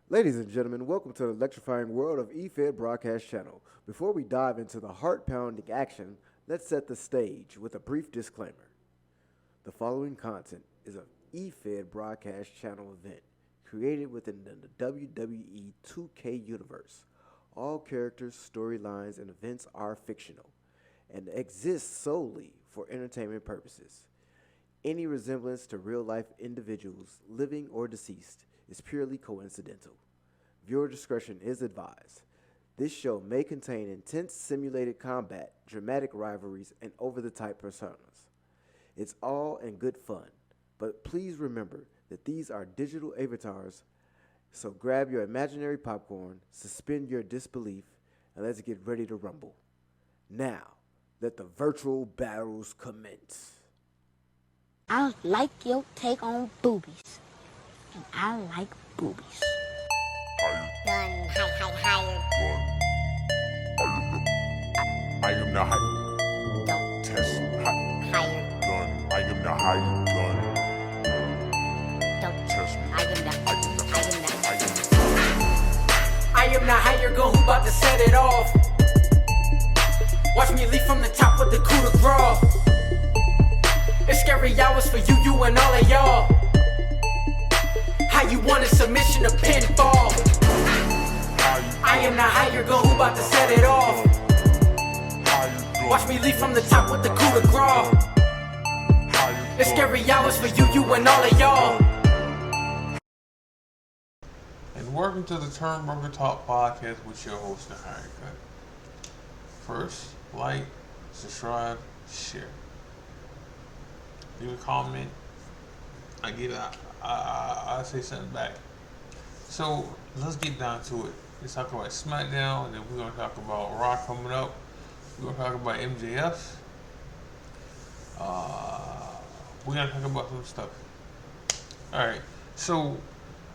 Ladies and gentlemen, welcome to the electrifying world of EFED Broadcast Channel. Before we dive into the heart-pounding action, let's set the stage with a brief disclaimer. The following content is an EFED Broadcast Channel event created within the WWE 2K universe. All characters, storylines, and events are fictional and exist solely for entertainment purposes. Any resemblance to real-life individuals, living or deceased, is purely coincidental. Viewer discretion is advised. This show may contain intense simulated combat, dramatic rivalries, and over-the-top personas. It's all in good fun, but please remember that these are digital avatars, so grab your imaginary popcorn, suspend your disbelief, and let's get ready to rumble. Now, let the virtual battles commence. I like your take on boobies. And I like boobies. Gun, higher. I am the higher. Don't Test higher. gun. I am the higher gun. Don't Test me. I am the I am the I am the higher gun who bout to set it off. Watch me leap from the top with the coup de grace. It's scary hours for you and all of y'all. How you want a submission to pinfall? I am the higher gun who bout to set it off. Watch me leap from the top with the coup de grace. It's scary hours for you and all of y'all. And welcome to the Turnbuckle Talk podcast with your host, the Higher Cut. First, like, subscribe, share. Leave a comment. I say something back. So let's get down to it. Let's talk about SmackDown, and then we're gonna talk about Raw coming up. We're gonna talk about MJF. We're gonna talk about some stuff. All right. So,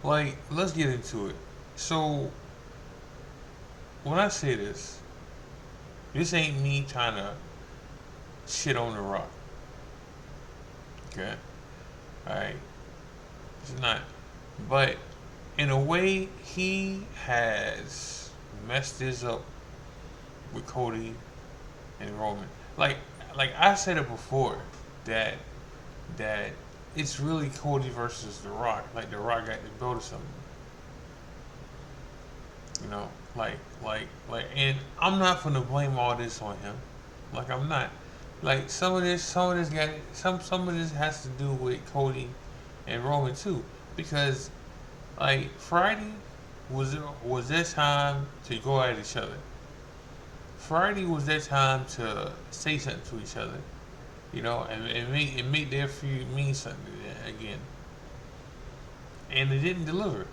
let's get into it. So, when I say this ain't me trying to shit on The Rock. Okay? Alright? It's not. But, in a way, he has messed this up with Cody and Roman. Like I said it before, that it's really Cody versus The Rock. Like, The Rock got the belt or something. You know, and I'm not gonna blame all this on him. Like, I'm not. Like, some of this has to do with Cody and Roman too, because like Friday was their time to go at each other. Friday was their time to say something to each other, you know, and make their feud mean something again. And they didn't deliver.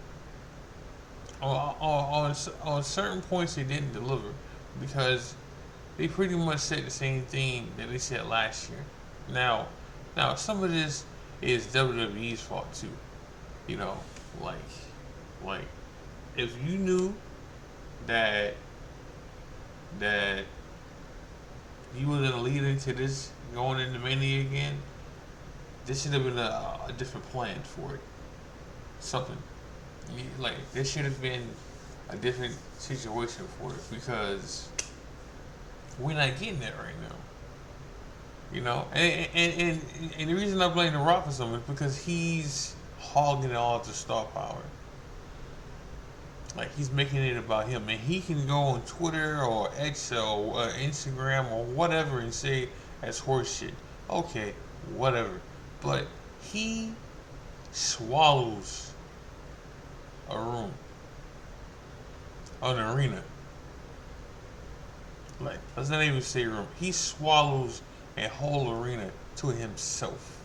On certain points, they didn't deliver because they pretty much said the same thing that they said last year. Now, some of this is WWE's fault too. You know, like if you knew that you were gonna lead into this going into Mania again, this should have been a different plan for it. Something. Like, there should have been a different situation for it, because we're not getting that right now. You know, and the reason I blame The Rock for something is because he's hogging all the star power. Like, he's making it about him, and he can go on Twitter or X or Instagram or whatever and say that's horse shit. Okay, whatever. But he swallows a room, an arena. Like, let's not even say room. He swallows a whole arena to himself,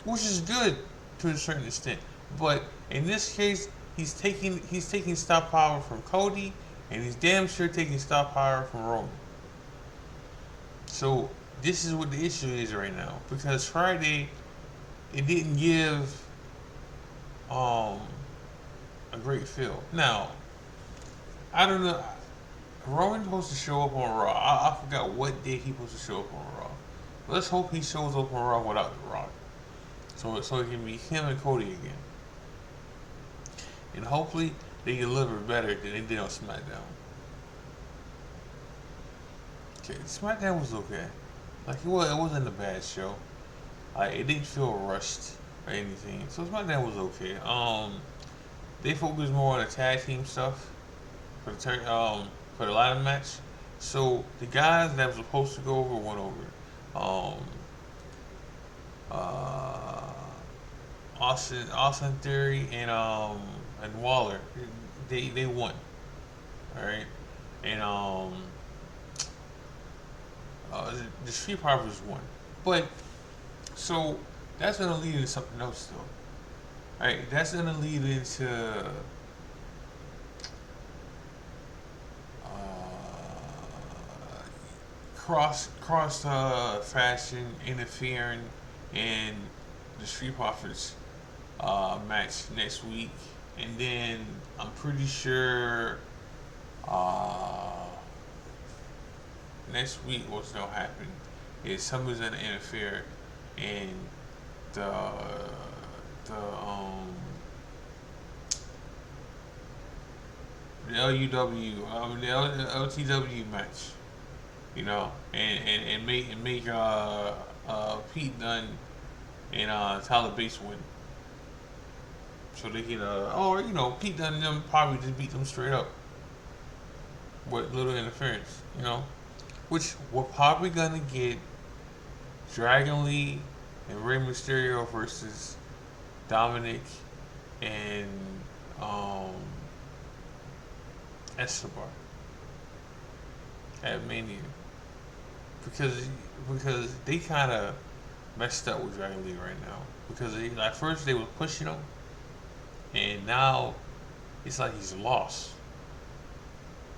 which is good to a certain extent. But in this case, he's taking star power from Cody, and he's damn sure taking star power from Roman. So this is what the issue is right now, because Friday, it didn't give a great feel. Now, I don't know. Roman's supposed to show up on Raw. I forgot what day he's supposed to show up on Raw. Let's hope he shows up on Raw without The Rock, so it can be him and Cody again. and hopefully they deliver better than they did on SmackDown. Okay, SmackDown was okay. Like it wasn't a bad show. It didn't feel rushed or anything. So SmackDown was okay. They focused more on the tag team stuff for for the ladder match. So the guys that were supposed to go over went over. Um, uh, Austin Theory and Waller, they won. All right, and the Street Profits won. But so that's gonna lead into something else though. All right, that's gonna lead into cross fashion interfering in the Street Profits match next week, and then I'm pretty sure next week what's gonna happen is somebody's gonna interfere in the the um the LTW match, you know, and make Pete Dunne and Tyler Bates win, so they can or you know Pete Dunne and them probably just beat them straight up with little interference, you know, which we're probably gonna get Dragon Lee and Rey Mysterio versus Dominic and Escobar at Mania, because they kind of messed up with Dragon Lee right now, because at first they were pushing him and now it's like he's lost,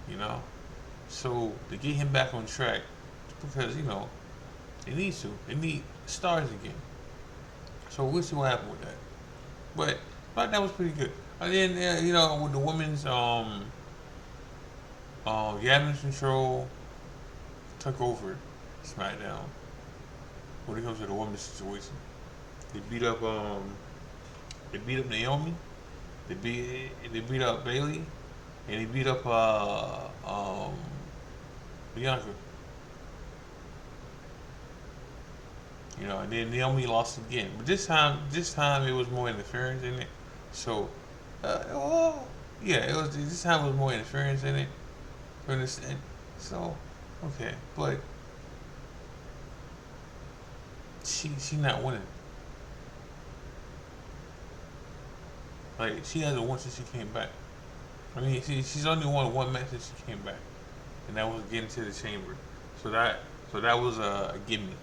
you know. So to get him back on track, because you know they need stars again. So we'll see what happens with that. But that was pretty good. And then you know with the women's Gavin's Control took over SmackDown when it comes to the women's situation. They beat up Naomi, they beat up Bailey, and they beat up Bianca. You know, and then Naomi lost again. But this time it was more interference in it. So, well, yeah, it was. This time it was more interference in it. You understand? So, okay, but she not winning. Like she hasn't won since she came back. I mean, she's only won one match since she came back, and that was getting to the chamber. So that was a gimme.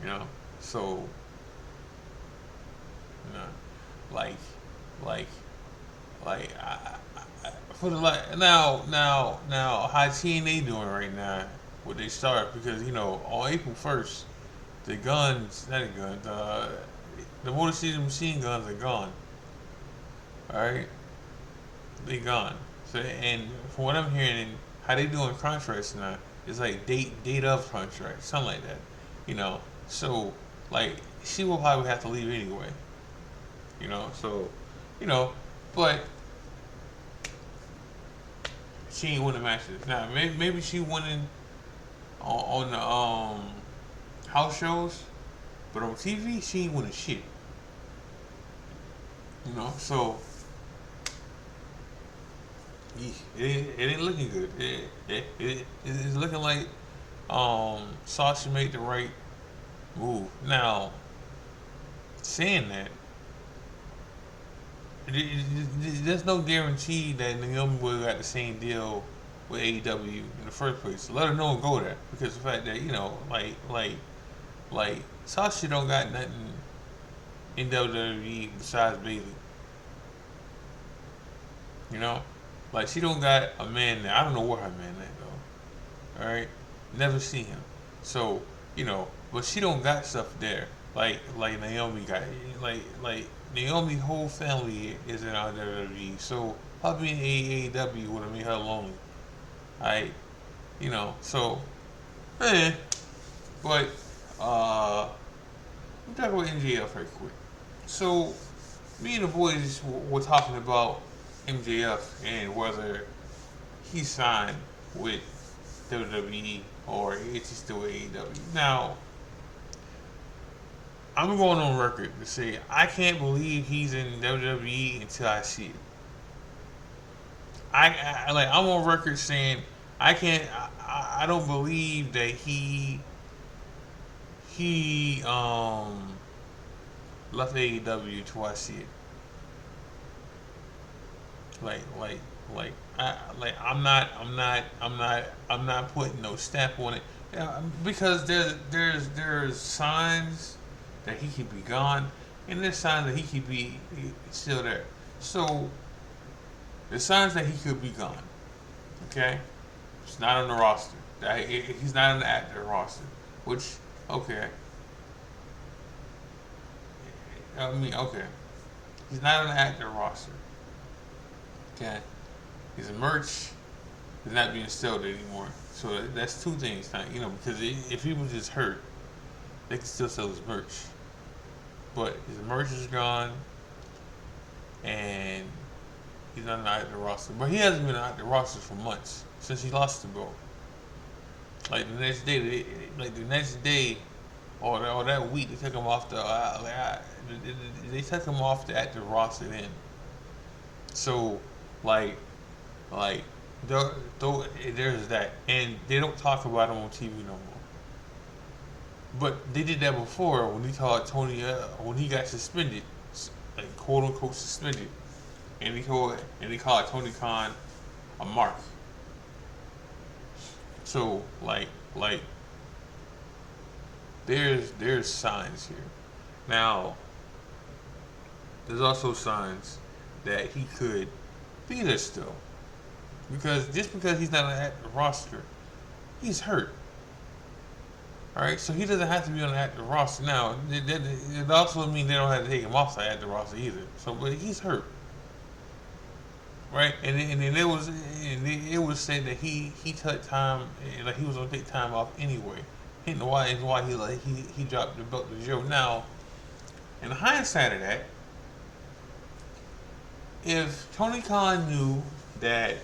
You know, so you know, like for the now how TNA doing right now? What they start, because you know on April 1st, the Motor City Machine Guns are gone. All right, they gone. So and from what I'm hearing, how they doing contracts now? It's like date of contract, something like that. You know, so like she will probably have to leave anyway. You know, so you know, but she ain't winning matches. Now maybe she winning on the house shows, but on TV she ain't winning shit. You know, so it ain't looking good. It's looking like Sasha made the right move. Now, saying that, there's no guarantee that Naomi would have got the same deal with AEW in the first place. Let her know and go there, because the fact that you know, like Sasha don't got nothing in WWE besides Bailey. You know, like she don't got a man there. I don't know where her man at though. All right, never seen him. So you know, but she don't got stuff there. Like Naomi got. Like Naomi's whole family is in our WWE. So her being AEW would have made her lonely. Alright, you know. So, but we'll talk about MJF right quick. So me and the boys were talking about MJF and whether he signed with WWE or it's just still AEW. Now, I'm going on record to say I can't believe he's in WWE until I see it. I'm on record saying I can't. I don't believe that he left AEW till I see it. Like like I'm not putting no stamp on it. Yeah, because there's signs that he could be gone, and there's signs that he could be still there. So the signs that he could be gone. Okay, it's not on the roster. He's not on the active roster. Which okay. I mean okay. He's not on the active roster. Okay, his merch is not being sold anymore. So that's two things, because if he was just hurt, they could still sell his merch. But his merch is gone, and he's not on the active roster. But he hasn't been on the active roster for months since he lost the belt. Like the next day, or that week, they took him off they took him off the active roster then. So. There's that, and they don't talk about him on TV no more. But they did that before when he called Tony when he got suspended, like quote unquote suspended, and they called Tony Khan a mark. So there's signs here. Now there's also signs that he could be there still. Because he's not on the active roster, he's hurt. Alright, so he doesn't have to be on the active roster. Now, it also means they don't have to take him off the active roster either. So, but he's hurt. Right? And then it was said that he took time, like he was gonna take time off anyway. And why he dropped the belt to Joe. Now, in hindsight of that, if Tony Khan knew that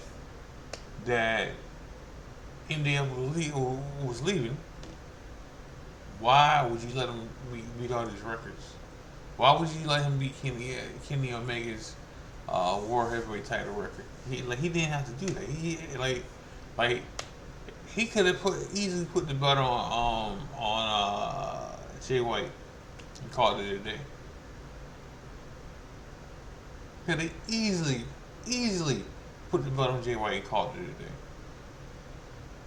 MJF was leaving, why would you let him beat all these records? Why would you let him beat Kenny Omega's World Heavyweight title record? He didn't have to do that. He could have easily put the belt on Jay White and called it a day. Could have easily put the belt on Jay White and called it a day.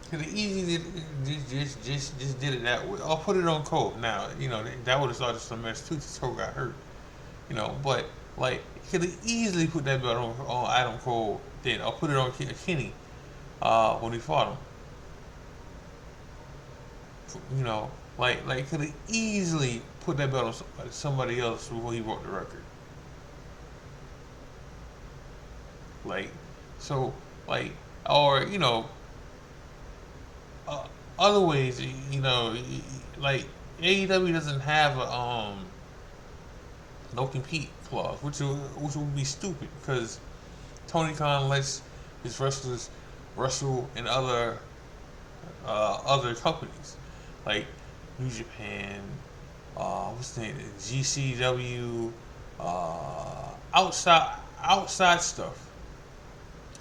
Could have easily just did it that way. Or put it on Cole. Now, that would have started some mess too since Cole got hurt. But could have easily put that belt on Adam Cole then, or put it on Kenny when he fought him. Could have easily put that belt on somebody else before he broke the record. Other ways, AEW doesn't have a no compete clause, which would be stupid because Tony Khan lets his wrestlers wrestle in other companies like New Japan, what's the name, GCW, outside stuff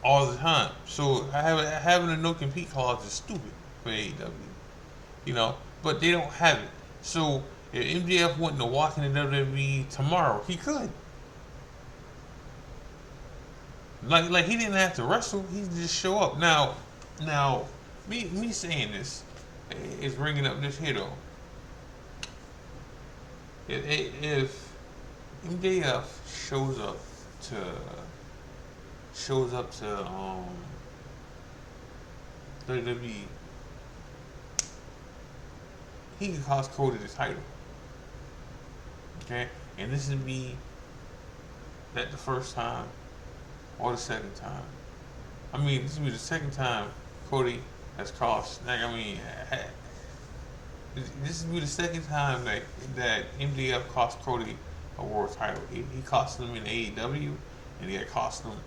all the time. So having a no compete clause is stupid for AEW, but they don't have it. So if MJF wanted to walk in the WWE tomorrow, he could. He didn't have to wrestle; he could just show up. Now, me saying this is bringing up this here though. If MJF shows up to WWE, he can cost Cody the title. Okay? And this would be that the first time or the second time. I mean, this would be the second time Cody has cost. This would be the second time that MJF cost Cody a world title. He cost them in AEW, and he got cost them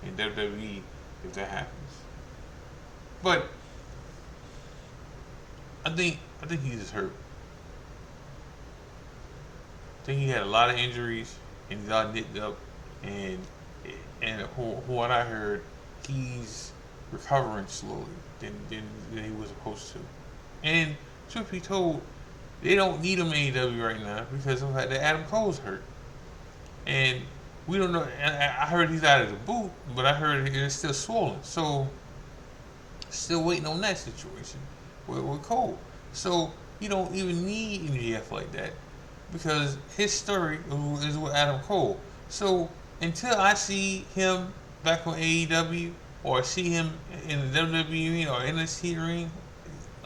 in WWE if that happens. But I think he's just hurt. I think he had a lot of injuries, and he's all nicked up, and from what I heard, he's recovering slowly than he was supposed to. And truth be told, they don't need him in AEW right now because of the fact that Adam Cole's hurt. And we don't know. I heard he's out of the boot, but I heard it's still swollen. So, still waiting on that situation with Cole. So, you don't even need MJF like that because his story is with Adam Cole. So, until I see him back on AEW or see him in the WWE or NXT ring,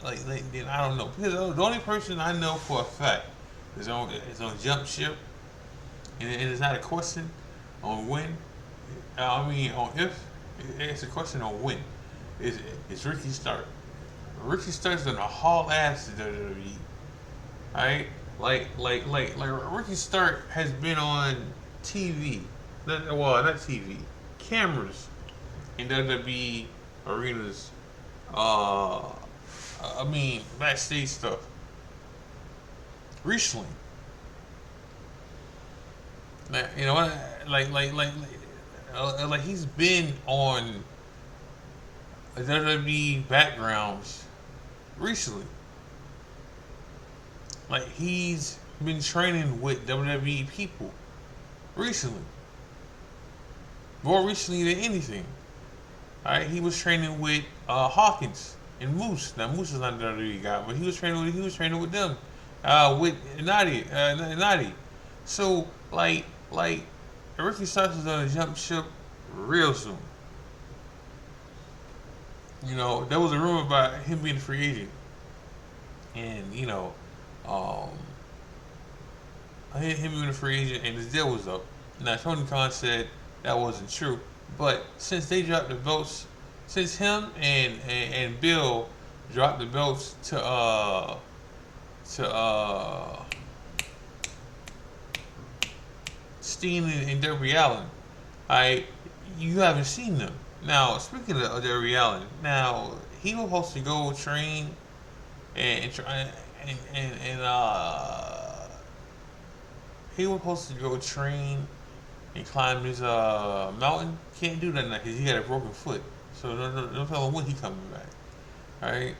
then I don't know. Because the only person I know for a fact is on Jump Ship, and it's not a question on when. On if. It's a question on when. It's Ricky Stark. Ricky Stark's gonna haul ass to WWE. Alright? Like Ricky Stark has been on TV. Not TV. Cameras in WWE arenas. Backstage stuff. Recently. You know what? Like he's been on WWE backgrounds recently. Like he's been training with WWE people recently. More recently than anything. Alright, he was training with Hawkins and Moose. Now Moose is not a WWE guy, but he was training with them. With Nadi. So like Ricky Starks is on a Jump Ship real soon. You know, there was a rumor about him being a free agent. And, him being a free agent and his deal was up. Now Tony Khan said that wasn't true. But since they dropped the belts, since him and Bill dropped the belts to Steen and Darby Allin, you haven't seen them. Now, speaking of Darby Allin, now he was supposed to go train and he was supposed to go train and climb this mountain. Can't do that now because he had a broken foot. So don't tell him when he coming back. Alright?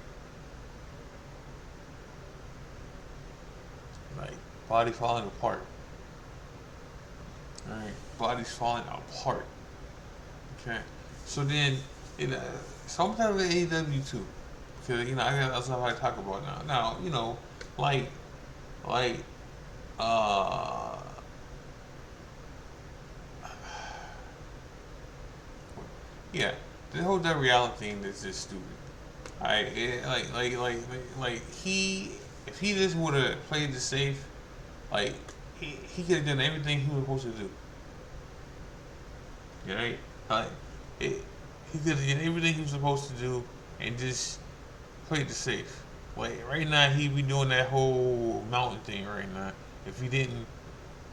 Like, body falling apart. Alright? Body's falling apart. Okay? So then, sometimes with AEW too. Because, I got other stuff I talk about now. Now, yeah, the whole Darby Allin thing is just stupid. If he just would have played the safe, he could have done everything he was supposed to do. Right? He could have done everything he was supposed to do and just played the safe. Like right now, he be doing that whole mountain thing right now. If he didn't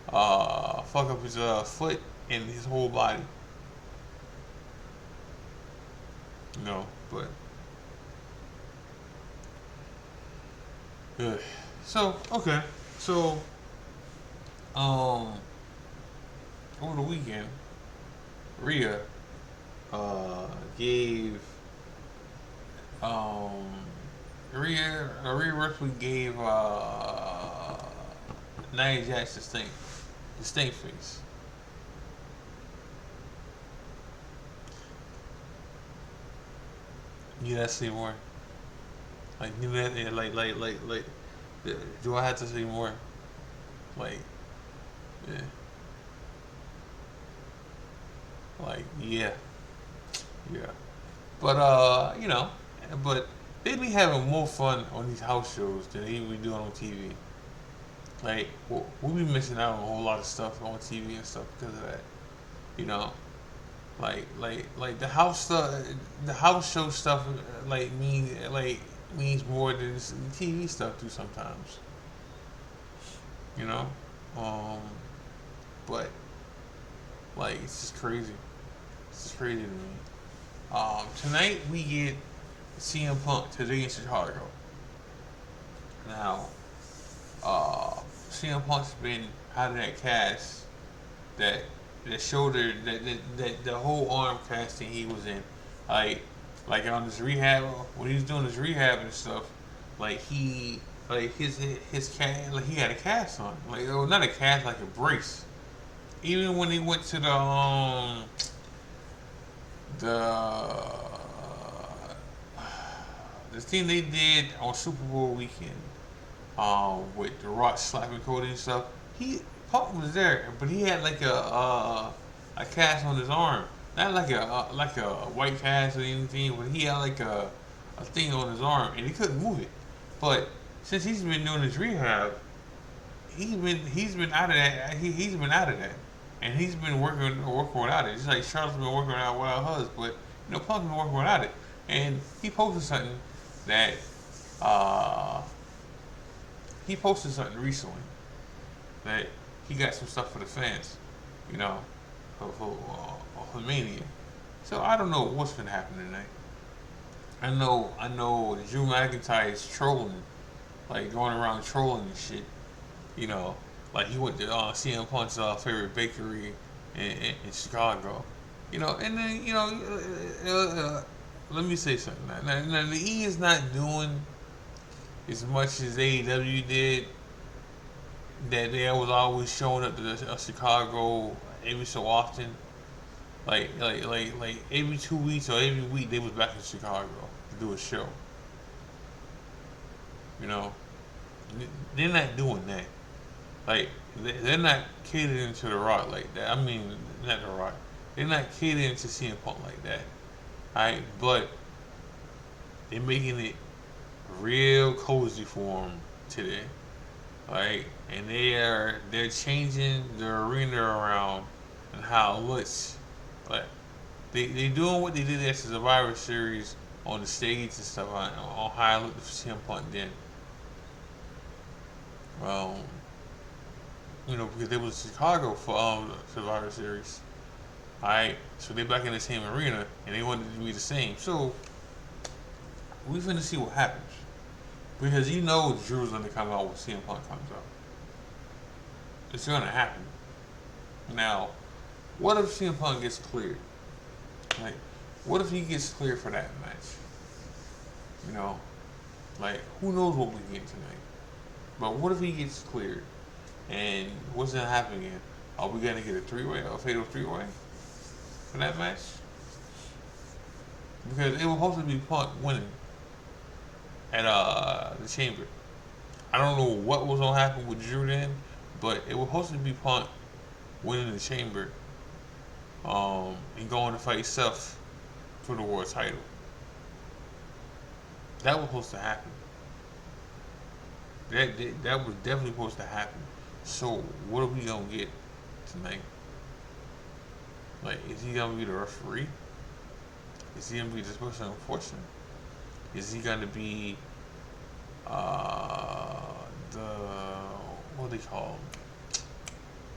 fuck up his foot and his whole body. But good. So okay. So over the weekend, Rhea gave Rhea Ripley gave Nia Jax the stink face. You gotta say more. Do I have to say more? Yeah. But they be having more fun on these house shows than they be doing on TV. We be missing out on a whole lot of stuff on TV and stuff because of that. The house stuff, the house show stuff, means more than the TV stuff do sometimes. but like it's just crazy. It's just crazy to me. Tonight we get CM Punk today in Chicago. Now, CM Punk's been out of that cast, that shoulder, that the whole arm casting he was in, like on his rehab, when he was doing his rehab and stuff, like his cast, like he had a cast on, like not a cast, like a brace. Even when he went to the thing they did on Super Bowl weekend, with The Rock slapping Cody and stuff, Punk was there, but he had like a cast on his arm, not like a white cast or anything, but he had like a thing on his arm, and he couldn't move it. But since he's been doing his rehab, he's been out of that. He's been out of that, and he's been working without it. Just like Charlotte's been working without hers, but Punk's been working without it. And he posted something that recently that he got some stuff for the fans, for Mania. So I don't know what's gonna happen tonight. I know Drew McIntyre is trolling, like going around trolling and shit. Like he went to CM Punk's favorite bakery in Chicago. And then let me say something. Now the E is not doing as much as AEW did. That they was always showing up to Chicago every so often. Like every 2 weeks or every week they was back in Chicago to do a show. They're not doing that. Like they're not catering to The Rock like that. I mean, not The Rock. They're not catering to CM Punk like that. Alright, but they're making it real cozy for him today. Right? And they're changing the arena around and how it looks. Like they doing what they did at the Survivor Series on the stage and stuff on how it looked for CM Punk then. Because they was in Chicago for Survivor Series. Alright, so they're back in the same arena and they wanted it to be the same. So we finna see what happens. Because Drew's gonna come out when CM Punk comes out. It's gonna happen. Now, what if CM Punk gets cleared? Like, what if he gets cleared for that match? Like, who knows what we get tonight? But what if he gets cleared? And what's gonna happen again? Are we gonna get a fatal three-way for that match? Because it was supposed to be Punk winning at the Chamber. I don't know what was gonna happen with Drew then, but it was supposed to be Punk winning the Chamber, and going to fight Seth for the world title. That was supposed to happen. That was definitely supposed to happen. So what are we gonna get tonight? Like, is he gonna be the referee? Is he gonna be the special enforcer? Is he gonna be what do they call him?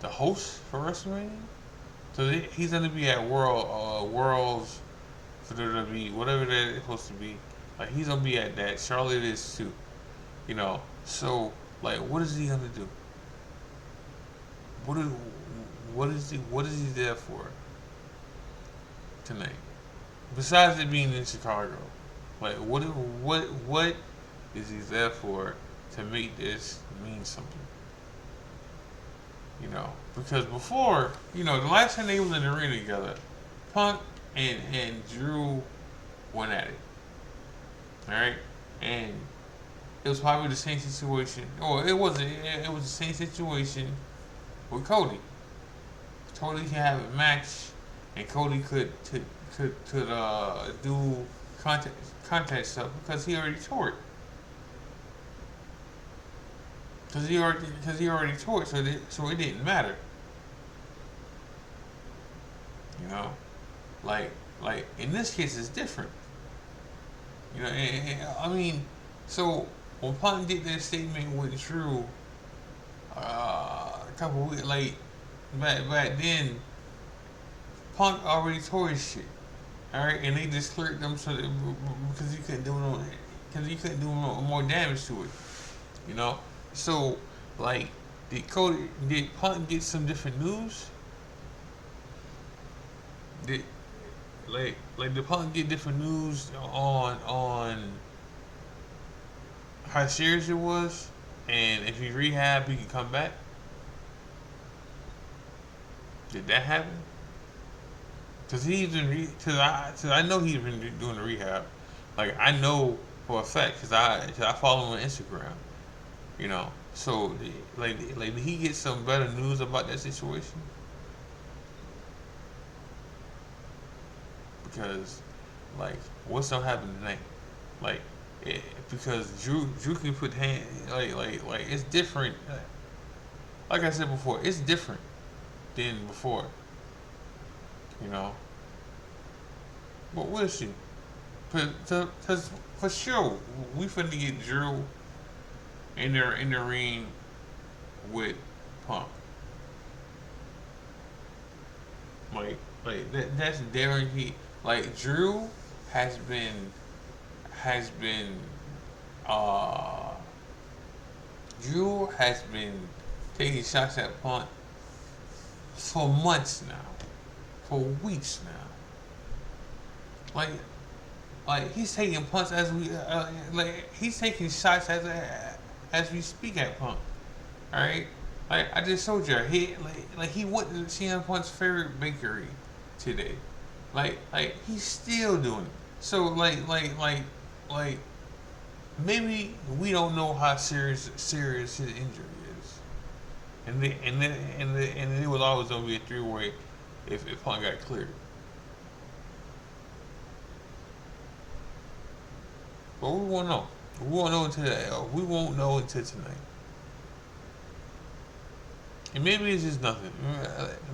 The host for WrestleMania? So he's gonna be at Worlds for WWE, whatever that is supposed to be. Like, he's gonna be at that. Charlotte is too. So like, what is he gonna do? What is he there for tonight? Besides it being in Chicago, like what is he there for to make this mean something? Because before, the last time they was in the arena together, Punk and Drew went at it. Alright? And it was probably the same situation. Or it wasn't. It was the same situation with Cody. Cody could have a match, and Cody could do contact stuff because he already tore it. Because he already tore it, so it didn't matter. Like in this case, it's different. I mean, so when Punk did that statement with Drew, a couple weeks, like back then, Punk already tore his shit. All right, and they just cleared them so that, because you couldn't do no, because you couldn't do no more damage to it. You know, so like, did Punk get some different news? Did did Punk get different news on how serious it was, and if he rehab, he can come back? Did that happen? Cause I know he's been doing the rehab. Like I know for a fact, cause I follow him on Instagram. You know, so did he get some better news about that situation? Because like what's gonna happen tonight? Like because Drew can put hand like it's different. Like I said before, it's different than before. You know, but we'll see. Cause for sure we finna get Drew in the ring with Punk. That's guaranteed. Like Drew has been has been uh Drew has been taking shots at Punk for months now, for weeks now. Like he's taking punts as we like he's taking shots as we speak at Punk. All right, like I just told you, he went to CM Punk's favorite bakery today. Like he's still doing it. So like maybe we don't know how serious his injury is, and it was always gonna be a 3-way if Punk got cleared. But we won't know. We won't know until tonight. And maybe it's just nothing.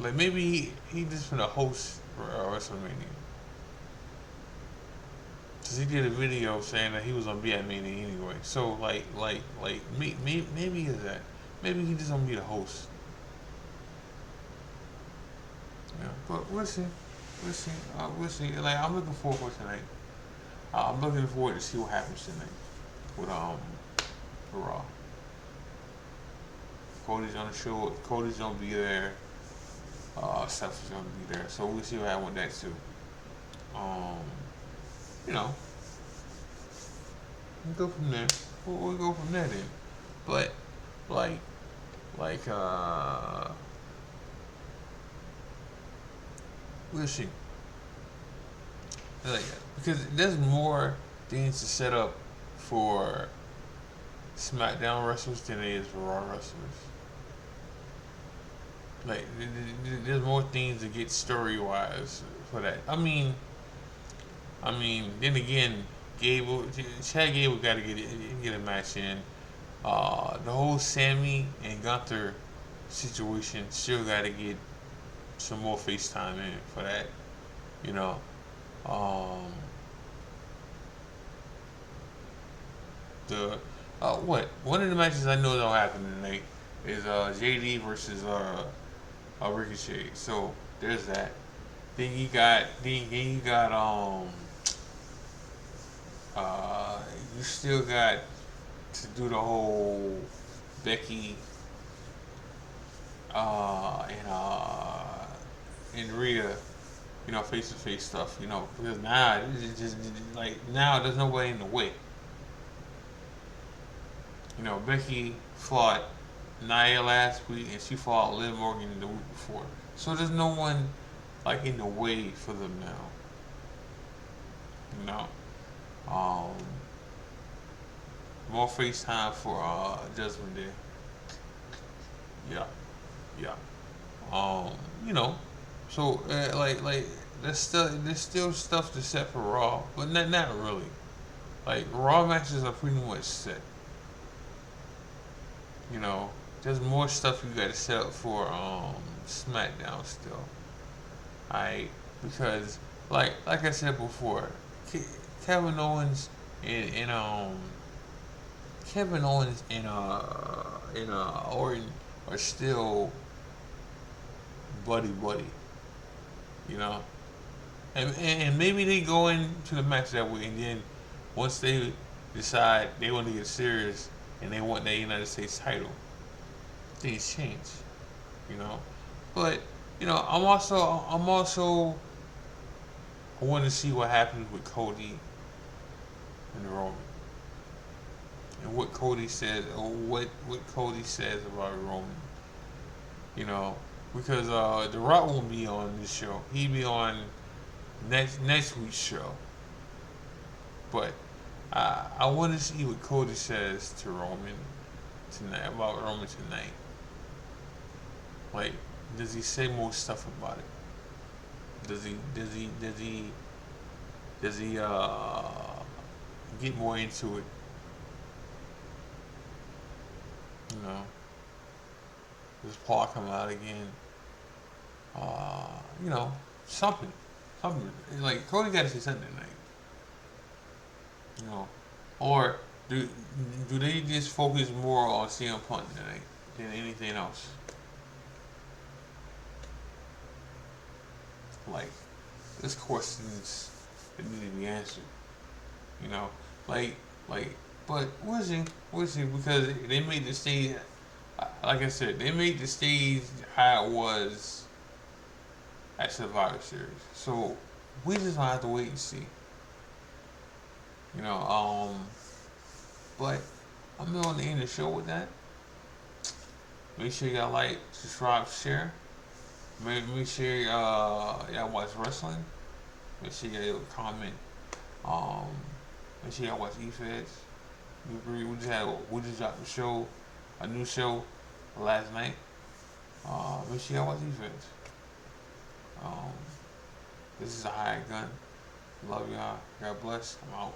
Like maybe he just finna host WrestleMania. Cause he did a video saying that he was gonna be at Mania anyway. So maybe is that. Maybe he just gonna be the host. Yeah, but we'll see. We'll see. Like I'm looking forward for tonight. I'm looking forward to see what happens tonight with Raw. Cody's on the show. Cody's gonna be there. Seth is gonna be there. So we'll see what happens with that too. You know, we'll go from there. We'll go from there then. But like we'll see. Like, because there's more things to set up for SmackDown wrestlers than there is for Raw wrestlers. Like, there's more things to get story-wise for that. I mean, then again, Chad Gable got to get a match in. The whole Sammy and Gunther situation still got to get some more FaceTime in for that. You know. One of the matches I know that'll happen tonight is JD versus Ricochet. So there's that. Then you got you still got to do the whole Becky and Rhea, you know, face to face stuff, you know, because now it's just like now there's nobody in the way. You know, Becky fought Nia last week and she fought Liv Morgan the week before. So there's no one like in the way for them now. You know. More FaceTime for Judgment Day. Yeah. You know. So there's still stuff to set for Raw, but not really. Like Raw matches are pretty much set. You know, there's more stuff you got to set up for SmackDown still. Alright, because like I said before, Kevin Owens and Orton are still buddy buddy, you know. And maybe they go into the match that way, and then once they decide they want to get serious and they want that United States title, things change, you know. But you know, I want to see what happens with Cody and Roman, and what Cody says, or what Cody says about Roman, you know, because The Rock won't be on this show. He'll be on next week's show. But I want to see what Cody says to Roman tonight, about Roman tonight. Like, does he say more stuff about it? Does he get more into it? You know, does Paul come out again? You know, something. Like, Cody got to say something tonight. You know, or do they just focus more on CM Punk tonight than anything else? Like, this questions that need to be answered. You know, but we'll see, because they made the stage, like I said, they made the stage how it was at Survivor Series. So we just gonna have to wait and see. You know, but I'm going to end the show with that. Make sure y'all like, subscribe, share. Make sure y'all watch wrestling. Make sure y'all comment. Make sure y'all watch EFBC. We just dropped a new show last night. Make sure y'all watch EFBC. This is a hired gun. Love y'all. God bless. I'm out.